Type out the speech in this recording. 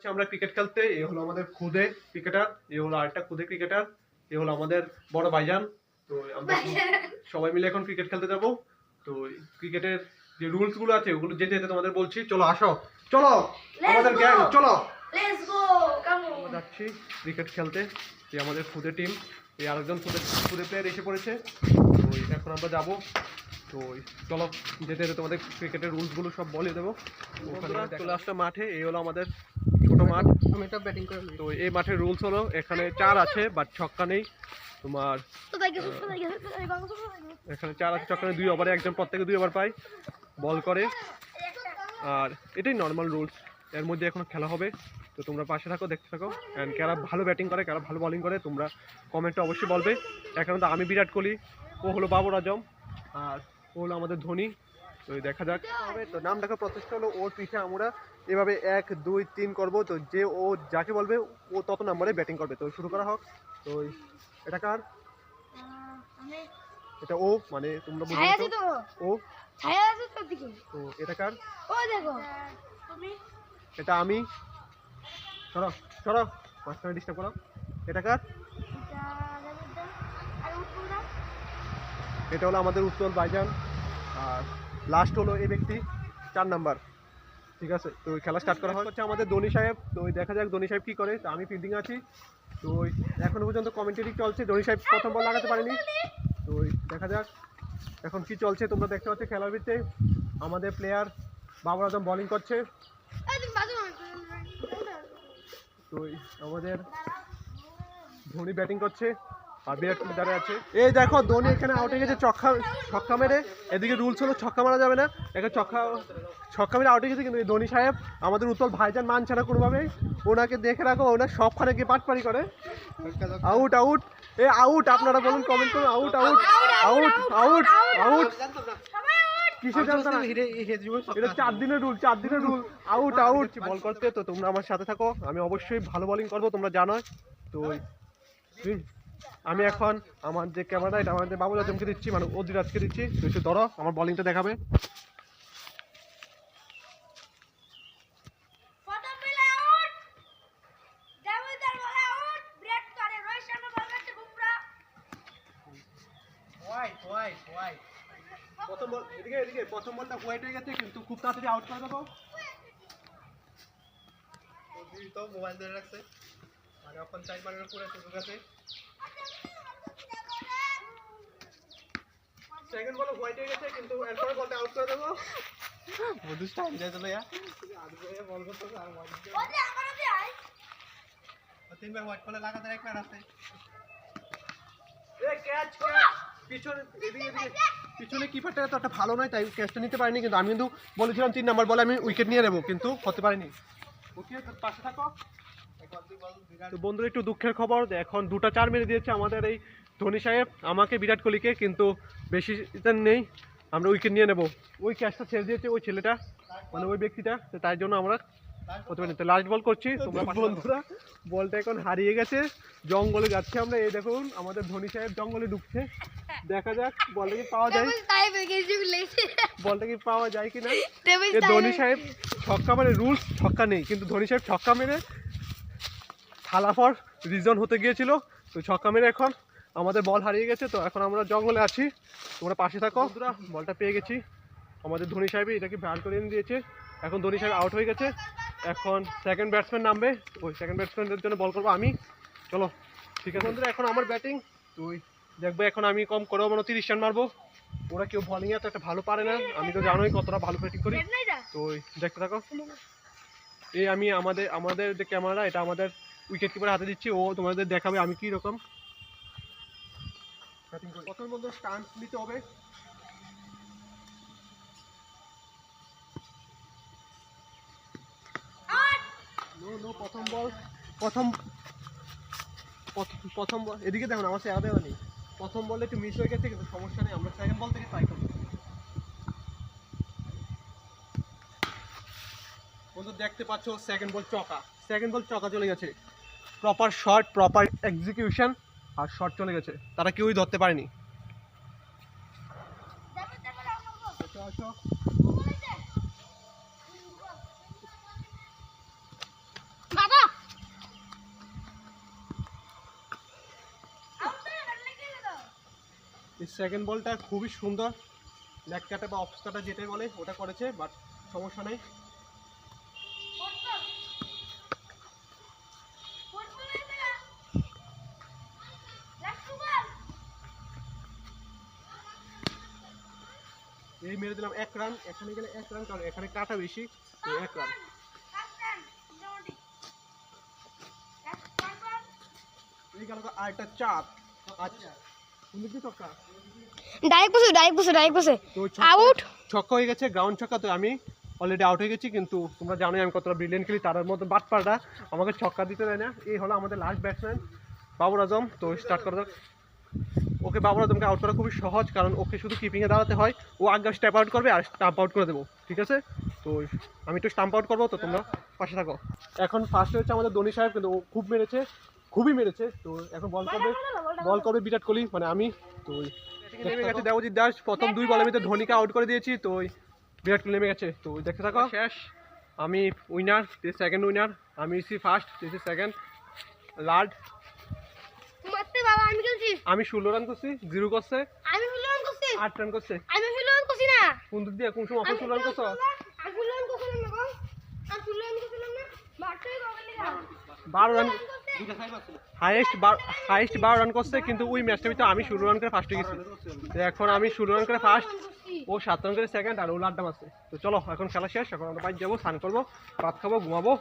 যাচ্ছি আমরা ক্রিকেট খেলতে। এ হলো আমাদের খুদে ক্রিকেটার, এ হলো আরেকটা খুদে ক্রিকেটার, এ হলো আমাদের বড় ভাইজান। তো আমরা সবাই মিলে এখন ক্রিকেট খেলতে যাব। তো ক্রিকেটের যে রুলস গুলো আছে ওগুলো যেতে যেতে তোমাদের বলছি। চলো আসো, চলো আমাদের গ্যাং, চলো লেটস গো কাম অন। আমরা যাচ্ছি ক্রিকেট খেলতে। এই আমাদের খুদে টিম, এই আরেকজন খুদে প্লেয়ার এসে পড়েছে। তো এখন আমরা যাব। তো চলো যেতে যেতে তোমাদের ক্রিকেটের রুলস গুলো সব বলে দেবো। ওখানে চলে আসছে মাঠে। এই হলো আমাদের ছোট মাঠ। আমি এটা ব্যাটিং করে তো এই মাঠের রুলস হলো এখানে 4 আছে বাট ছক্কা নেই। তোমার এখানে 4 আছে, ছক্কা নেই। 2 ওভারে একজন প্রত্যেকে 2 ওভার পায়, বল করে। আর এটাই নর্মাল রুলস। এর মধ্যে এখন খেলা হবে। তো তোমরা পাশে থাকো, দেখতে থাকো। অ্যান্ড কারা ভালো ব্যাটিং করে, কারা ভালো বোলিং করে তোমরা কমেন্টে অবশ্যই বলবে। এখানে তো আমি বিরাট কোহলি, ও হলো বাবর আজম, আর ও হলো আমাদের ধোনি। তো দেখা যাক হবে। তো নাম ডাকা প্রচেষ্টা হলো ওর পিঠে আমরা এভাবে 1 2 3 করবো। তো যে ও যাকে বলবে ও তত নাম্বারে ব্যাটিং করবে। তো শুরু করা হোক। তো এটা কার? এটা ও, মানে তোমরা বুঝছো ও ছায়া আছে তোর দিকে। তো এটা কার? ও দেখো তুমি। এটা আমি। সরো সরো, মাঝখানে ডিস্টার্ব করো। এটা কার? এটা হলো আমাদের উত্তল ভাইজান। আর লাস্ট হলো এই ব্যক্তি, 4 নাম্বার। ঠিক আছে, তো খেলা স্টার্ট করা হচ্ছে আমাদের ধোনি সাহেব। তো দেখা যাক ধোনি সাহেব কি করে। তো আমি ফিল্ডিং আছি। তো এখনো পর্যন্ত কমেন্টারি চলছে। ধোনি সাহেব প্রথম বল লাগাতে পারেনি। তো দেখা যাক এখন কি চলছে। তোমরা দেখতে পাচ্ছ খেলার ভিতরে আমাদের প্লেয়ার বাবর আজম বোলিং করছে। তো আমাদের ধোনি ব্যাটিং করছে আর বিরাট কোহলি দাঁড়িয়ে আছে। এই দেখো ধোনি এখানে আউট হয়ে গেছে ছক্কা মেরে। এদিকে রুলস হলো ছক্কা মারা যাবে না। এখানে ছক্কা মেরে আউট হয়ে গেছে। কিন্তু এই ধোনি সাহেব আমাদের উত্তল ভাইজান মানছে না কোনোভাবেই। ওনাকে দেখে রাখো, ওনার সবখানে গিয়ে পাটপাড়ি করে। আউট আউট, এ আউট। আপনারা বলুন, কমেন্ট করুন। Out out out out out. কিসে জানতো না? এটা 4 দিনের রুল, 4 দিনের রুল। আউট আউট বল করতে। তো তোমরা আমার সাথে থাকো, আমি অবশ্যই ভালো বোলিং করবো, তোমরা জানো। তো আমি এখন আমার যে ক্যামেরা, এটা আমাদের বাবুল আজমকে দিচ্ছি, মানে অধিরাজকে দিচ্ছি। তো একটু ধরো, আমার বোলিংটা দেখাবে। প্রথম বল এদিকে, এদিকে প্রথম বলটা হোয়াইট হয়ে গেছে, কিন্তু খুব তাড়াতাড়ি আউট করে দেবো। তো মোবাইল ধরে রাখছে, মানে এখন 4 মারের পুরো সুযোগ আছে। সেকেন্ড বল হোয়াইট হয়ে গেছে, কিন্তু এরপরে বলটা আউট করে দেবো। বন্ধু টাইম যায় চলে যা আগে বল করতে আর বল ওরে আমারে দে আই। 3বার হোয়াইট বলে লাগাতে এক রান আছে। এ ক্যাচ পিছনে, এদিকে এদিকে পিছনে কিপারটা তো একটা ভালো নয়, তাই ক্যাচটা নিতে পারিনি। কিন্তু আমি কিন্তু বলেছিলাম 3 নাম্বার বলে আমি উইকেট নিয়ে নেবো, কিন্তু হতে পারিনি। ওকে, তোর পাশে থাকো। তো বন্ধুরা একটু দুঃখের খবর, এখন 2টা 4 মেরে দিয়েছে আমাদের এই ধোনি সাহেব আমাকে, বিরাট কোহলিকে, কিন্তু বেশি নেই, আমরা উইকেট নিয়ে নেব। ওই ক্যাচটা ছেড়ে দিয়েছে ওই ছেলেটা, মানে ওই ব্যক্তিটা, তো তাই জন্য আমরা হতে পারি। তো লাস্ট বল করছি। তোমরা বন্ধুরা বলটা এখন হারিয়ে গেছে, জঙ্গলে যাচ্ছে আমরা। এই দেখুন আমাদের ধোনি সাহেব জঙ্গলে ঢুকছে। দেখা যাক বলটা কি পাওয়া যায়, বলটা কি পাওয়া যায় কিনা। ধোনি সাহেব ছক্কা মেরে, রুলস ছক্কা নেই, কিন্তু ধোনি সাহেব ছক্কা মেরে থালা ফর রিজন হতে গিয়েছিল। তো ছক্কা মেরে এখন আমাদের বল হারিয়ে গেছে। তো এখন আমরা জঙ্গলে আছি, তোমরা পাশে থাকো। বন্ধুরা বলটা পেয়ে গেছি, আমাদের ধোনি সাহেব এটাকে বার করে দিয়েছে। এখন ধোনি সাহেব আউট হয়ে গেছে। এখন সেকেন্ড ব্যাটসম্যান নামবে, ওই সেকেন্ড ব্যাটসম্যানের জন্য বল করবো আমি। চলো ঠিক আছে বন্ধুরা, এখন আমার ব্যাটিং। তুই দেখবো এখন আমি কম করেও মানে 30 রান মারবো। ওরা কেউ বোলিং এত একটা ভালো পারে না, আমি তো জানোই কতটা ভালো ব্যাটিং করি। তো দেখতে থাকো। এই আমি আমাদের যে ক্যামেরা, এটা আমাদের উইকেট কিপার হাতে দিচ্ছি, ও তোমাদের দেখাবে আমি কি রকম ব্যাটিং করি। প্রথম বন্ধু স্টান্স নিতে হবে। প্রথম বল, প্রথম বল এদিকে দেখুন, আমার চেহারা দেওয়া নেই। প্রথম বলে একটু মিস হয়ে গেছে, কিন্তু সমস্যা নেই, আমরা সেকেন্ড বল থেকে ট্রাই করবো। বন্ধু দেখতে পাচ্ছ সেকেন্ড বল চকা চলে গেছে। প্রপার শট, প্রপার এক্সিকিউশন, আর শট চলে গেছে, তারা কেউই ধরতে পারেনি। সেকেন্ড বলটা খুবই সুন্দর, লেগ কাটা বা অফ কাটা যেটাই বলে ওটা করেছে, বাট সমস্যা নেই। এই মেরে দিলাম 1 রান, এখানে গেলে 1 রান, কারণ এখানে কাটা বেশি, তো 1 রান। এই গেল তো আরেকটা 4। আচ্ছা তুমি কি ছক্কা? ডাইরেক্ট বসে তো আউট। ছক্কা হয়ে গেছে, গ্রাউন্ড ছক্কা। তো আমি অলরেডি আউট হয়ে গেছি, কিন্তু তোমরা জানোই আমি কতটা ব্রিলিয়েন্ট খেলি, তার মধ্যে বাটপাড়া আমাকে ছক্কা দিতে দেয় না। এই হলো আমাদের লাস্ট ব্যাটসম্যান বাবর আজম। তো স্টার্ট করা যাক। ওকে বাবর আজমকে আউট করা খুবই সহজ, কারণ ওকে শুধু কিপিংয়ে দাঁড়াতে হয়, ও আগে স্টেপ আউট করবে আর স্টাম্প আউট করে দেবো, ঠিক আছে? তো আমি একটু স্টাম্প আউট করবো, তো তোমরা পাশে থাকো। এখন ফার্স্টে হচ্ছে আমাদের ধোনি সাহেব, কিন্তু ও খুবই মেরেছে। তো এখন বল করবে বিরাট কোহলি, মানে আমি। তো নেমে গেছে দেবজিৎ দাস, প্রথম 2 বলের ভিতরে ধোনিকে আউট করে দিয়েছি। তো বিরাট কোহলি নেমে গেছে, তো দেখতে থাকো। শেষ, আমি উইনার, সেকেন্ড উইনার, আমি ফার্স্ট, সেকেন্ড লার্ড। বাবা আমি খেলছি, আমি 16 রান করছি, 0 করছে, আমি ফুলন করছি, 8 রান করছে। আমি ফুলন করছি না, কোন দিক দিয়ে কোন সময় 16 রান করছো? আমি ফুলন করছিলাম না গো, আমি ফুলন করছিলাম না, বাড়তেই গগলি গা 12 রান, হাইয়েস্ট 12 রান করছে, কিন্তু ওই ম্যাচটার ভিতরে আমি 16 রান করে ফার্স্ট হয়ে গেছি। তো এখন আমি 16 রান করে ফার্স্ট, ও 7 রান করে সেকেন্ড, আর ও লাড্ডাম আছে। তো চলো এখন খেলা শেষ, এখন আমরা বাইরে যাবো, স্নান করবো, ভাত খাবো, ঘুমাবো।